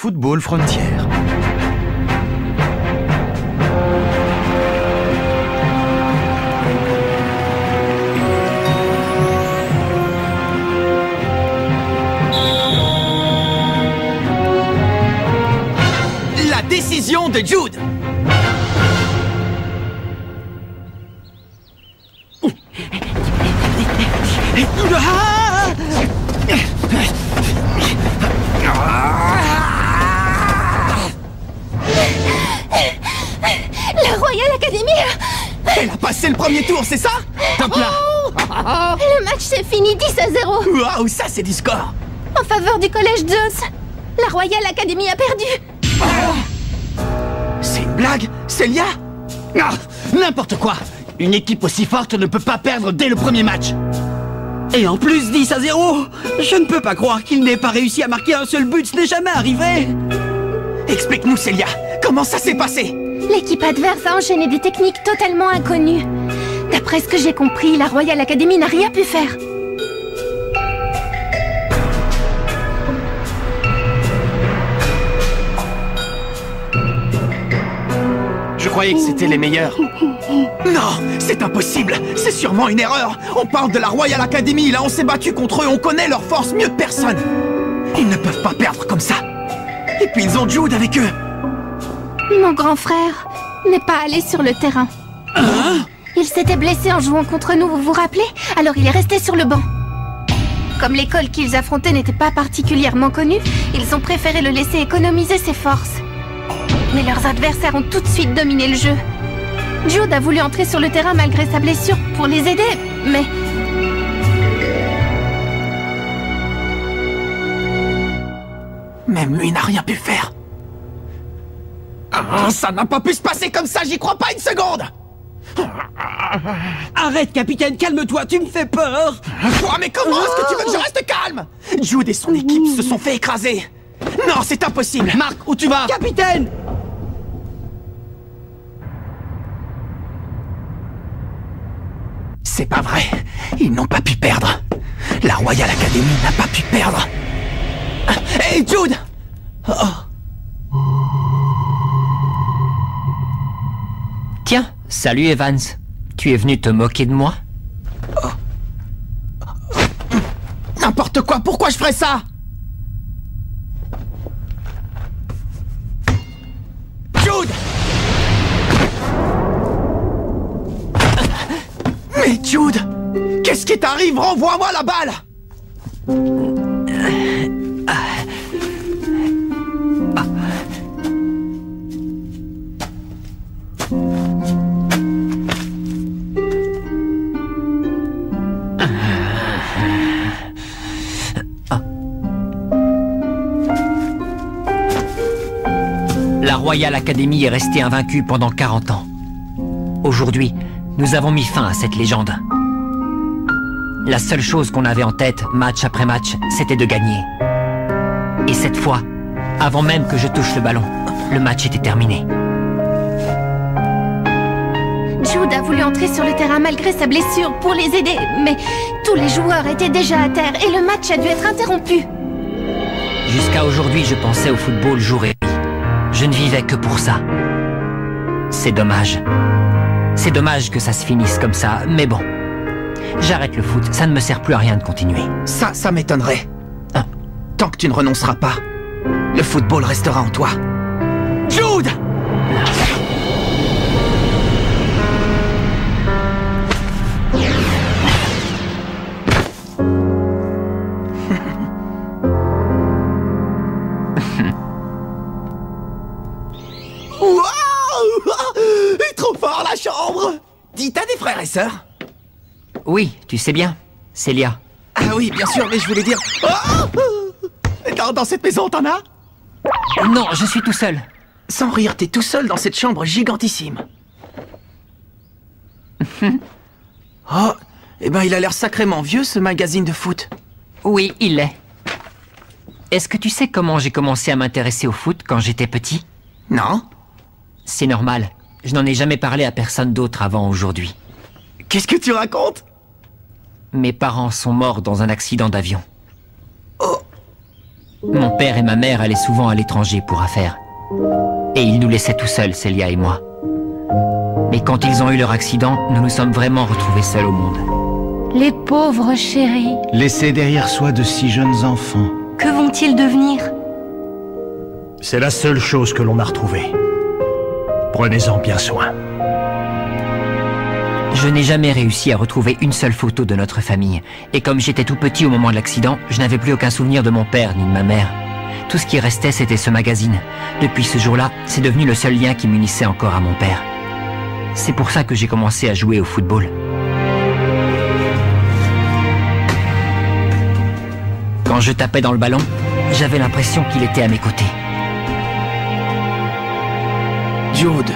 Football Frontières. La décision de Jude. La Royal Academy a... Elle a passé le premier tour, c'est ça? Top là. Le match s'est fini 10-0. Waouh, ça c'est du score. En faveur du collège Jones. La Royal Academy a perdu. C'est une blague, Célia? Ah, n'importe quoi. Une équipe aussi forte ne peut pas perdre dès le premier match. Et en plus 10-0. Je ne peux pas croire qu'il n'ait pas réussi à marquer un seul but, ce n'est jamais arrivé. Explique-nous, Célia, comment ça s'est passé? L'équipe adverse a enchaîné des techniques totalement inconnues. D'après ce que j'ai compris, la Royal Academy n'a rien pu faire. Je croyais que c'était les meilleurs. Non, c'est impossible. C'est sûrement une erreur. On parle de la Royal Academy, là on s'est battu contre eux, on connaît leur force mieux que personne. Ils ne peuvent pas perdre comme ça. Et puis ils ont Jude avec eux. Mon grand frère n'est pas allé sur le terrain. Hein? Il s'était blessé en jouant contre nous, vous vous rappelez? Alors il est resté sur le banc. Comme l'école qu'ils affrontaient n'était pas particulièrement connue, ils ont préféré le laisser économiser ses forces. Mais leurs adversaires ont tout de suite dominé le jeu. Jude a voulu entrer sur le terrain malgré sa blessure pour les aider, mais... Même lui n'a rien pu faire. Ah, ça n'a pas pu se passer comme ça, j'y crois pas une seconde. Arrête, capitaine, calme-toi, tu me fais peur. Quoi, mais comment est-ce que tu veux que je reste calme? Jude et son équipe se sont fait écraser. Non, c'est impossible. Marc, où tu vas? Capitaine! C'est pas vrai. Ils n'ont pas pu perdre. La Royal Academy n'a pas pu perdre. Hé, hey, Jude! Oh. Tiens, salut Evans. Tu es venu te moquer de moi? N'importe quoi, pourquoi je ferais ça? Jude! Mais Jude! Qu'est-ce qui t'arrive? Renvoie-moi la balle! La Royal Academy est restée invaincue pendant 40 ans. Aujourd'hui, nous avons mis fin à cette légende. La seule chose qu'on avait en tête, match après match, c'était de gagner. Et cette fois, avant même que je touche le ballon, le match était terminé. Jude a voulu entrer sur le terrain malgré sa blessure pour les aider, mais tous les joueurs étaient déjà à terre et le match a dû être interrompu. Jusqu'à aujourd'hui, je pensais au football jour et nuit. Je ne vivais que pour ça. C'est dommage. C'est dommage que ça se finisse comme ça, mais bon. J'arrête le foot, ça ne me sert plus à rien de continuer. Ça m'étonnerait. Tant que tu ne renonceras pas, le football restera en toi. Jude! Trop fort la chambre! Dis, t'as des frères et sœurs? Oui, tu sais bien, Célia. Ah oui, bien sûr, mais je voulais dire... Dans cette maison, t'en as? Non, je suis tout seul. Sans rire, t'es tout seul dans cette chambre gigantissime. Oh, eh ben il a l'air sacrément vieux, ce magazine de foot. Oui, il l'est. Est-ce que tu sais comment j'ai commencé à m'intéresser au foot quand j'étais petit? Non. C'est normal. Je n'en ai jamais parlé à personne d'autre avant aujourd'hui. Qu'est-ce que tu racontes? Mes parents sont morts dans un accident d'avion. Oh. Mon père et ma mère allaient souvent à l'étranger pour affaires. Et ils nous laissaient tout seuls, Célia et moi. Mais quand ils ont eu leur accident, nous nous sommes vraiment retrouvés seuls au monde. Les pauvres chéris. Laissé derrière soi de si jeunes enfants. Que vont-ils devenir? C'est la seule chose que l'on a retrouvée. Prenez-en bien soin. Je n'ai jamais réussi à retrouver une seule photo de notre famille. Et comme j'étais tout petit au moment de l'accident, je n'avais plus aucun souvenir de mon père ni de ma mère. Tout ce qui restait, c'était ce magazine. Depuis ce jour-là, c'est devenu le seul lien qui m'unissait encore à mon père. C'est pour ça que j'ai commencé à jouer au football. Quand je tapais dans le ballon, j'avais l'impression qu'il était à mes côtés. Jude.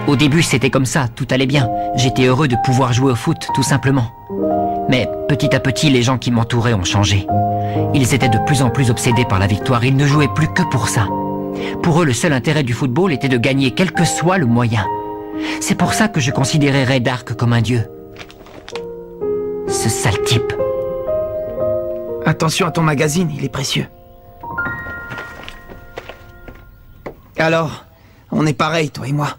Au début, c'était comme ça, tout allait bien. J'étais heureux de pouvoir jouer au foot, tout simplement. Mais petit à petit, les gens qui m'entouraient ont changé. Ils étaient de plus en plus obsédés par la victoire, ils ne jouaient plus que pour ça. Pour eux, le seul intérêt du football était de gagner, quel que soit le moyen. C'est pour ça que je considérais Ray Dark comme un dieu. Ce sale type. Attention à ton magazine, il est précieux. Alors, on est pareil, toi et moi.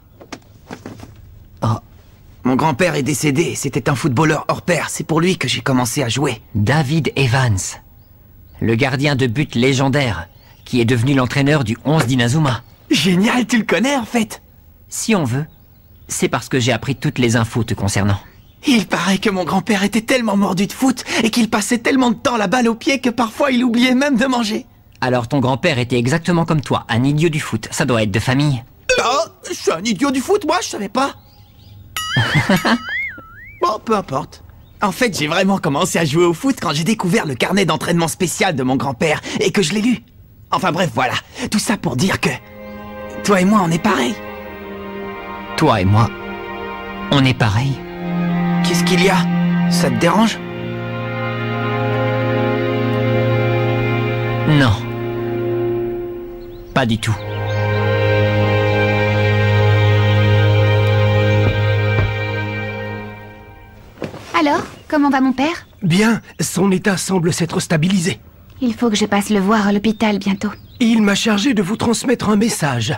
Oh. Mon grand-père est décédé et c'était un footballeur hors pair. C'est pour lui que j'ai commencé à jouer. David Evans, le gardien de but légendaire, qui est devenu l'entraîneur du 11 d'Inazuma. Génial, tu le connais en fait? Si on veut, c'est parce que j'ai appris toutes les infos te concernant. Il paraît que mon grand-père était tellement mordu de foot et qu'il passait tellement de temps la balle au pied que parfois il oubliait même de manger. Alors ton grand-père était exactement comme toi, un idiot du foot. Ça doit être de famille. Oh, je suis un idiot du foot, moi, je savais pas. Bon, peu importe. En fait, j'ai vraiment commencé à jouer au foot quand j'ai découvert le carnet d'entraînement spécial de mon grand-père et que je l'ai lu. Enfin bref, voilà. Tout ça pour dire que... toi et moi, on est pareils. Toi et moi, on est pareil. Qu'est-ce qu'il y a? Ça te dérange? Non. Pas du tout. Alors, comment va mon père? Bien, son état semble s'être stabilisé. Il faut que je passe le voir à l'hôpital bientôt. Il m'a chargé de vous transmettre un message.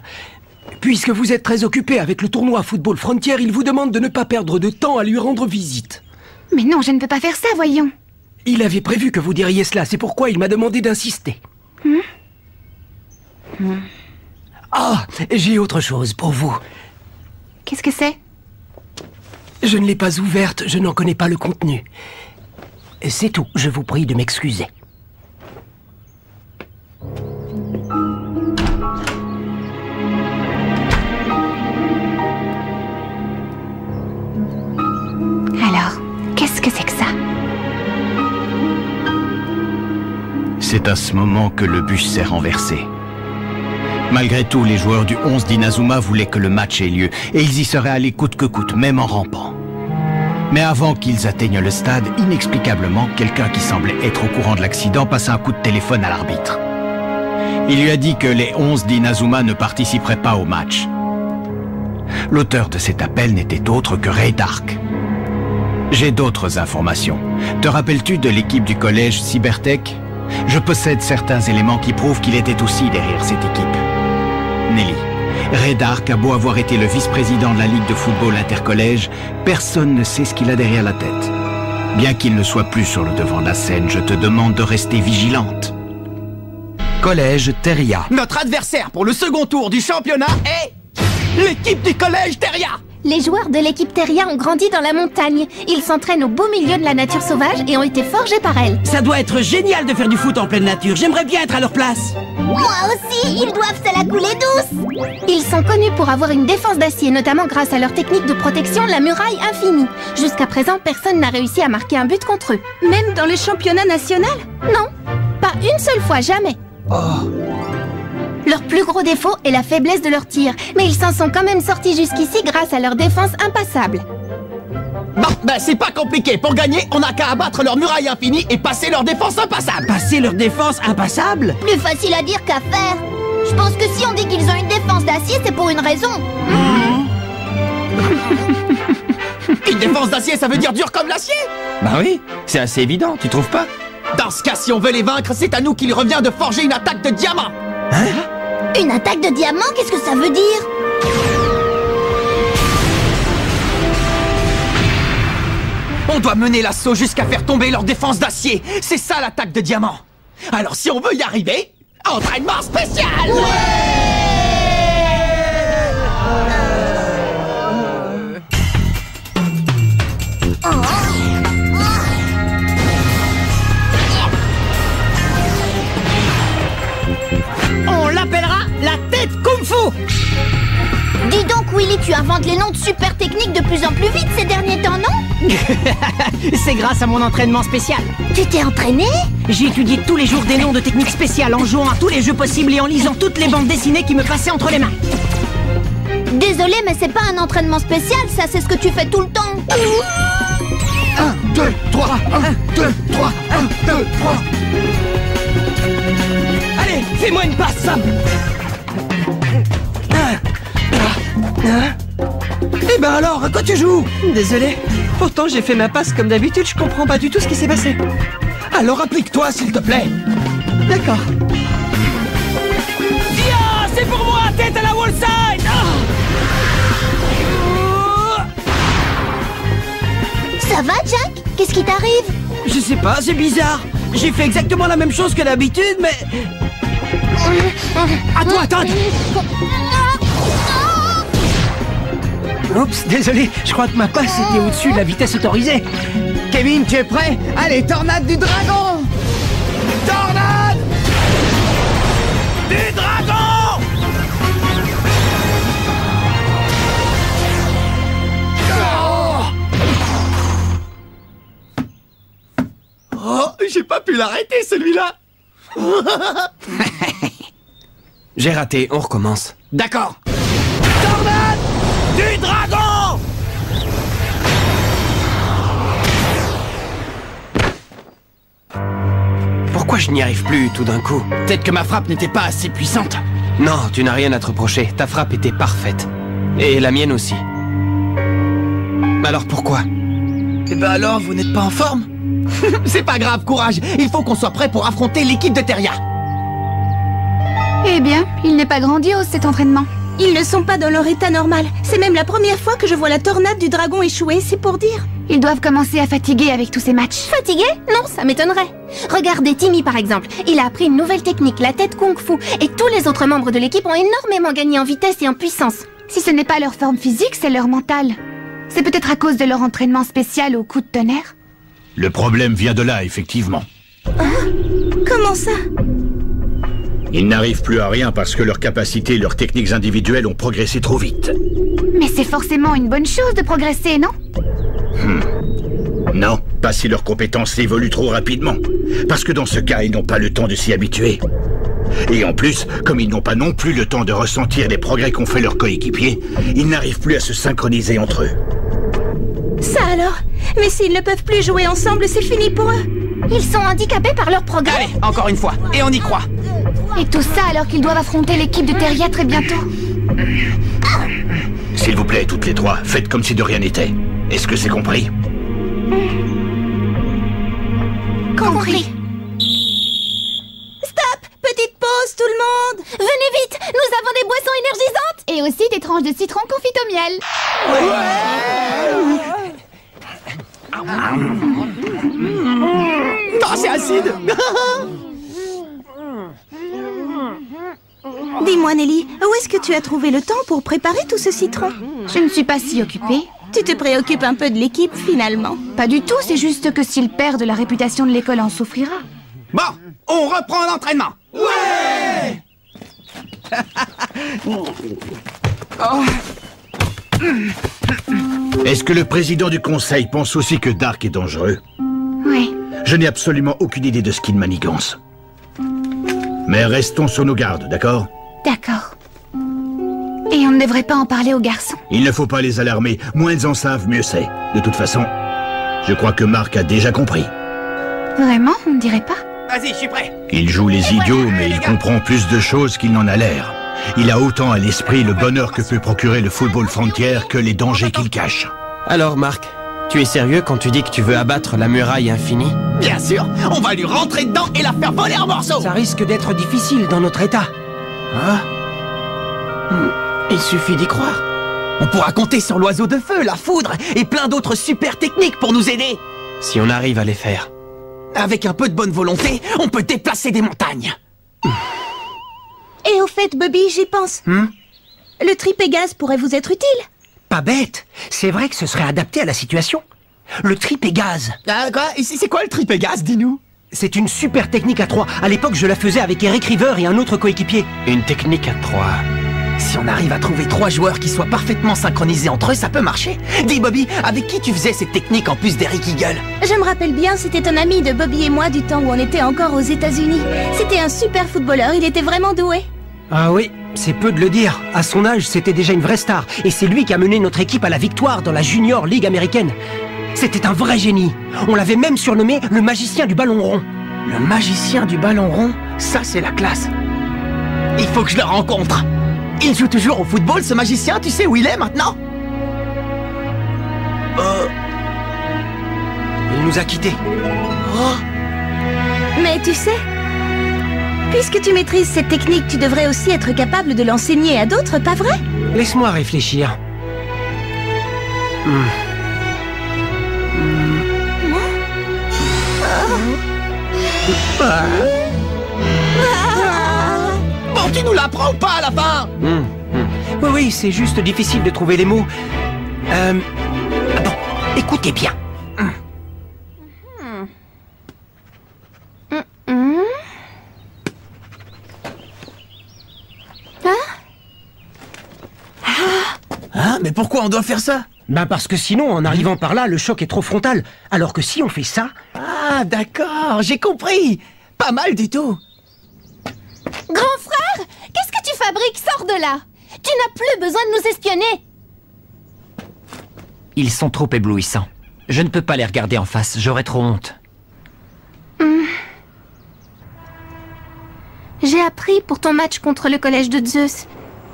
Puisque vous êtes très occupé avec le tournoi Football Frontier, il vous demande de ne pas perdre de temps à lui rendre visite. Mais non, je ne peux pas faire ça, voyons. Il avait prévu que vous diriez cela, c'est pourquoi il m'a demandé d'insister. Ah, j'ai autre chose pour vous. Qu'est-ce que c'est? Je ne l'ai pas ouverte, je n'en connais pas le contenu. C'est tout, je vous prie de m'excuser. Alors, qu'est-ce que c'est que ça? C'est à ce moment que le bus s'est renversé. Malgré tout, les joueurs du 11 d'Inazuma voulaient que le match ait lieu, et ils y seraient allés coûte que coûte, même en rampant. Mais avant qu'ils atteignent le stade, inexplicablement, quelqu'un qui semblait être au courant de l'accident passa un coup de téléphone à l'arbitre. Il lui a dit que les 11 d'Inazuma ne participeraient pas au match. L'auteur de cet appel n'était autre que Ray Dark. J'ai d'autres informations. Te rappelles-tu de l'équipe du collège Cybertech? Je possède certains éléments qui prouvent qu'il était aussi derrière cette équipe. Nelly, Ray Dark a beau avoir été le vice-président de la Ligue de football intercollège, personne ne sait ce qu'il a derrière la tête. Bien qu'il ne soit plus sur le devant de la scène, je te demande de rester vigilante. Collège Teria. Notre adversaire pour le second tour du championnat est... l'équipe du collège Teria. Les joueurs de l'équipe Teria ont grandi dans la montagne. Ils s'entraînent au beau milieu de la nature sauvage et ont été forgés par elle. Ça doit être génial de faire du foot en pleine nature. J'aimerais bien être à leur place. Moi aussi, ils doivent se la couler douce. Ils sont connus pour avoir une défense d'acier, notamment grâce à leur technique de protection, la muraille infinie. Jusqu'à présent, personne n'a réussi à marquer un but contre eux. Même dans le championnat national? Non, pas une seule fois, jamais. Leur plus gros défaut est la faiblesse de leur tir, mais ils s'en sont quand même sortis jusqu'ici grâce à leur défense impassable. Bon, ben c'est pas compliqué. Pour gagner, on n'a qu'à abattre leur muraille infinie et passer leur défense impassable. Passer leur défense impassable? Plus facile à dire qu'à faire. Je pense que si on dit qu'ils ont une défense d'acier, c'est pour une raison. Une défense d'acier, ça veut dire dur comme l'acier? Bah oui, c'est assez évident, tu trouves pas? Dans ce cas, si on veut les vaincre, c'est à nous qu'il revient de forger une attaque de diamant. Une attaque de diamant, qu'est-ce que ça veut dire? On doit mener l'assaut jusqu'à faire tomber leur défense d'acier. C'est ça l'attaque de diamant. Alors si on veut y arriver, entraînement spécial. On l'appellera la tête Kung Fu. Dis donc, Willy, tu inventes les noms de super techniques de plus en plus vite ces derniers temps, non? C'est grâce à mon entraînement spécial. Tu t'es entraîné? J'ai étudié tous les jours des noms de techniques spéciales en jouant à tous les jeux possibles et en lisant toutes les bandes dessinées qui me passaient entre les mains. Désolé, mais c'est pas un entraînement spécial, ça, c'est ce que tu fais tout le temps. 1, 2, 3, 1, 2, 3, 1, 2, 3. Allez, fais-moi une passe, Sam. Eh ben alors, à quoi tu joues? Désolé. Pourtant, j'ai fait ma passe comme d'habitude, je comprends pas du tout ce qui s'est passé. Alors applique-toi, s'il te plaît. D'accord. Viens, c'est pour moi, tête à la wall side. Ça va, Jack? Qu'est-ce qui t'arrive? Je sais pas, c'est bizarre. J'ai fait exactement la même chose que d'habitude, mais... À toi, Todd. Oups, désolé, je crois que ma passe était au-dessus de la vitesse autorisée. Kevin, tu es prêt? Allez, tornade du dragon! Tornade du dragon! Oh, j'ai pas pu l'arrêter, celui-là! J'ai raté, on recommence. D'accord. Tornade du dragon! Pourquoi je n'y arrive plus tout d'un coup? Peut-être que ma frappe n'était pas assez puissante. Non, tu n'as rien à te reprocher. Ta frappe était parfaite. Et la mienne aussi. Alors pourquoi? Eh ben alors, vous n'êtes pas en forme? C'est pas grave, courage. Il faut qu'on soit prêt pour affronter l'équipe de Teria. Eh bien, il n'est pas grandiose cet entraînement. Ils ne sont pas dans leur état normal. C'est même la première fois que je vois la tornade du dragon échouer, c'est pour dire. Ils doivent commencer à fatiguer avec tous ces matchs. Fatigué? Non, ça m'étonnerait. Regardez Timmy par exemple. Il a appris une nouvelle technique, la tête Kung Fu. Et tous les autres membres de l'équipe ont énormément gagné en vitesse et en puissance. Si ce n'est pas leur forme physique, c'est leur mental. C'est peut-être à cause de leur entraînement spécial au coup de tonnerre. Le problème vient de là, effectivement. Comment ça? Ils n'arrivent plus à rien parce que leurs capacités et leurs techniques individuelles ont progressé trop vite. Mais c'est forcément une bonne chose de progresser, non? Non, pas si leurs compétences évoluent trop rapidement. Parce que dans ce cas, ils n'ont pas le temps de s'y habituer. Et en plus, comme ils n'ont pas non plus le temps de ressentir les progrès qu'ont fait leurs coéquipiers, ils n'arrivent plus à se synchroniser entre eux. Ça alors? Mais s'ils ne peuvent plus jouer ensemble, c'est fini pour eux. Ils sont handicapés par leur progrès. Allez, encore une fois, et on y croit. Et tout ça alors qu'ils doivent affronter l'équipe de Teria très bientôt. S'il vous plaît, toutes les trois, faites comme si de rien n'était. Est-ce que c'est compris? Compris. Stop! Petite pause, tout le monde! Venez vite, nous avons des boissons énergisantes. Et aussi des tranches de citron confites au miel. Oh, c'est acide. Dis-moi Nelly, où est-ce que tu as trouvé le temps pour préparer tout ce citron? Je ne suis pas si occupée. Tu te préoccupes un peu de l'équipe finalement. Pas du tout, c'est juste que s'ils perdent, la réputation de l'école en souffrira. Bon, on reprend l'entraînement. Ouais. Est-ce que le président du conseil pense aussi que Dark est dangereux? Oui. Je n'ai absolument aucune idée de ce qu'il manigance. Mais restons sur nos gardes, d'accord? D'accord. Et on ne devrait pas en parler aux garçons. Il ne faut pas les alarmer. Moins ils en savent, mieux c'est. De toute façon, je crois que Mark a déjà compris. Vraiment, on ne dirait pas. Vas-y, je suis prêt. Il joue les idiots, mais il comprend plus de choses qu'il n'en a l'air. Il a autant à l'esprit le bonheur que peut procurer le football frontière que les dangers qu'il cache. Alors, Mark, Tu es sérieux quand tu dis que tu veux abattre la muraille infinie? Bien sûr, on va lui rentrer dedans et la faire voler en morceaux. Ça risque d'être difficile dans notre état. Hein? Il suffit d'y croire. On pourra compter sur l'oiseau de feu, la foudre et plein d'autres super techniques pour nous aider. Si on arrive à les faire. Avec un peu de bonne volonté, on peut déplacer des montagnes. Et au fait, Bobby, j'y pense. Le tripégaz pourrait vous être utile. Pas bête. C'est vrai que ce serait adapté à la situation. Le tripégaz. Ah, quoi? C'est quoi le tripégaz, dis-nous? C'est une super technique à 3. À l'époque, je la faisais avec Eric River et un autre coéquipier. Une technique à 3. Si on arrive à trouver 3 joueurs qui soient parfaitement synchronisés entre eux, ça peut marcher. Dis, Bobby, avec qui tu faisais cette technique en plus d'Eric Eagle? Je me rappelle bien, c'était un ami de Bobby et moi du temps où on était encore aux États-Unis. C'était un super footballeur, il était vraiment doué. Ah oui, c'est peu de le dire. À son âge, c'était déjà une vraie star. Et c'est lui qui a mené notre équipe à la victoire dans la Junior League américaine. C'était un vrai génie. On l'avait même surnommé le magicien du ballon rond. Le magicien du ballon rond? Ça, c'est la classe. Il faut que je le rencontre. Il joue toujours au football, ce magicien, tu sais où il est maintenant? Il nous a quittés. Mais tu sais, puisque tu maîtrises cette technique, tu devrais aussi être capable de l'enseigner à d'autres, pas vrai? Laisse-moi réfléchir. Bon, tu nous l'apprends ou pas à la fin? Oui, c'est juste difficile de trouver les mots. Bon, écoutez bien. Hein? Mais pourquoi on doit faire ça? Ben parce que sinon, en arrivant par là, le choc est trop frontal. Alors que si on fait ça... Ah, d'accord, j'ai compris. Pas mal du tout. Grand frère, qu'est-ce que tu fabriques? Sors de là. Tu n'as plus besoin de nous espionner. Ils sont trop éblouissants. Je ne peux pas les regarder en face, j'aurais trop honte. J'ai appris pour ton match contre le collège de Zeus.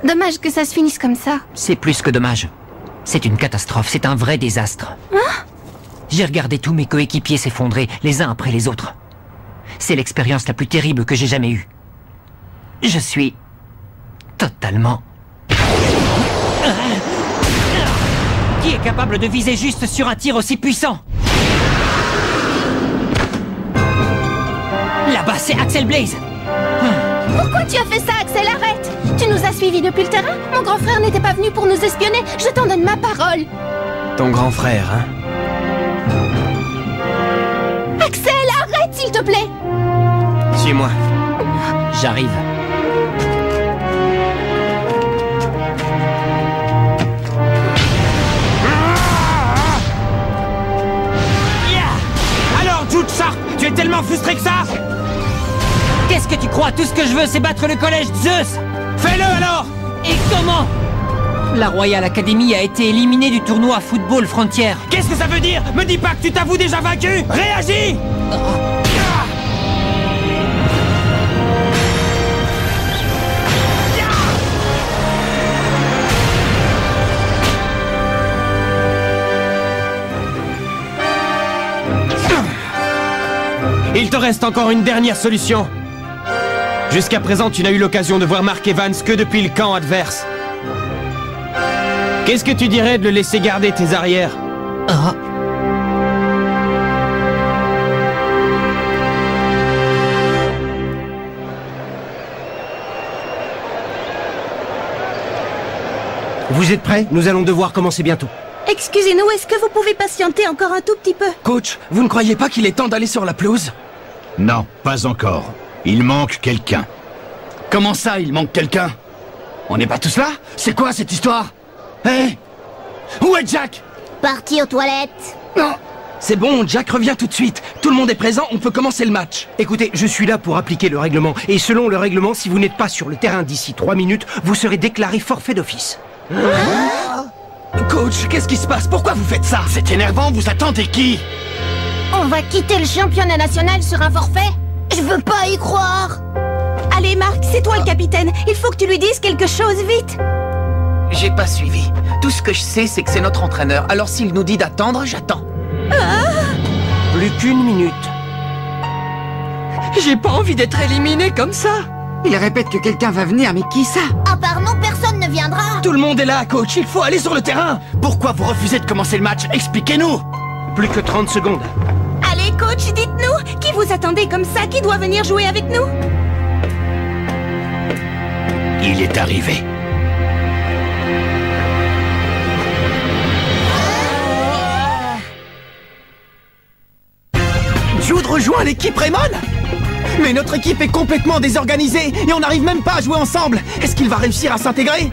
Dommage que ça se finisse comme ça. C'est plus que dommage. C'est une catastrophe, c'est un vrai désastre. J'ai regardé tous mes coéquipiers s'effondrer, les uns après les autres. C'est l'expérience la plus terrible que j'ai jamais eue. Je suis... totalement... Qui est capable de viser juste sur un tir aussi puissant? Là-bas, c'est Axel Blaze. Pourquoi tu as fait ça, Axel? Arrête! Tu nous as suivis depuis le terrain? Mon grand frère n'était pas venu pour nous espionner. Je t'en donne ma parole. Ton grand frère, hein? Axel, arrête, s'il te plaît! Suis-moi. J'arrive. Alors, Jude Sharp, tu es tellement frustré que ça? Qu'est-ce que tu crois? Tout ce que je veux, c'est battre le collège Zeus! Fais-le alors! Et comment? La Royal Academy a été éliminée du tournoi Football Frontier. Qu'est-ce que ça veut dire? Me dis pas que tu t'avoues déjà vaincu! Réagis! Il te reste encore une dernière solution. Jusqu'à présent, tu n'as eu l'occasion de voir Mark Evans que depuis le camp adverse. Qu'est-ce que tu dirais de le laisser garder tes arrières? Vous êtes prêts? Nous allons devoir commencer bientôt. Excusez-nous, est-ce que vous pouvez patienter encore un tout petit peu? Coach, vous ne croyez pas qu'il est temps d'aller sur la pelouse? Non, pas encore. Il manque quelqu'un. Comment ça, il manque quelqu'un? On n'est pas tous là? C'est quoi cette histoire? Hé? Où est Jack? Parti aux toilettes. Non. C'est bon, Jack revient tout de suite. Tout le monde est présent, on peut commencer le match. Écoutez, je suis là pour appliquer le règlement. Et selon le règlement, si vous n'êtes pas sur le terrain d'ici 3 minutes, vous serez déclaré forfait d'office. Coach, qu'est-ce qui se passe? Pourquoi vous faites ça? C'est énervant, vous attendez qui? On va quitter le championnat national sur un forfait? Je veux pas y croire. Allez, Marc, c'est toi le capitaine. Il faut que tu lui dises quelque chose, vite. J'ai pas suivi. Tout ce que je sais, c'est que c'est notre entraîneur. Alors s'il nous dit d'attendre, j'attends. Plus qu'une minute. J'ai pas envie d'être éliminé comme ça. Il répète que quelqu'un va venir, mais qui ça? À part nous, personne ne viendra. Tout le monde est là, coach. Il faut aller sur le terrain. Pourquoi vous refusez de commencer le match? Expliquez-nous! Plus que 30 secondes. Allez, coach, dites-nous. Qui vous attendez comme ça? Qui doit venir jouer avec nous? Il est arrivé. Jude rejoint l'équipe Raymond? Mais notre équipe est complètement désorganisée et on n'arrive même pas à jouer ensemble. Est-ce qu'il va réussir à s'intégrer?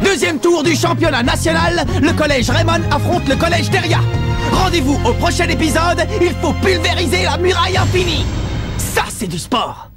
Deuxième tour du championnat national, le collège Raymond affronte le collège Deria. Rendez-vous au prochain épisode, il faut pulvériser la muraille infinie. Ça, c'est du sport.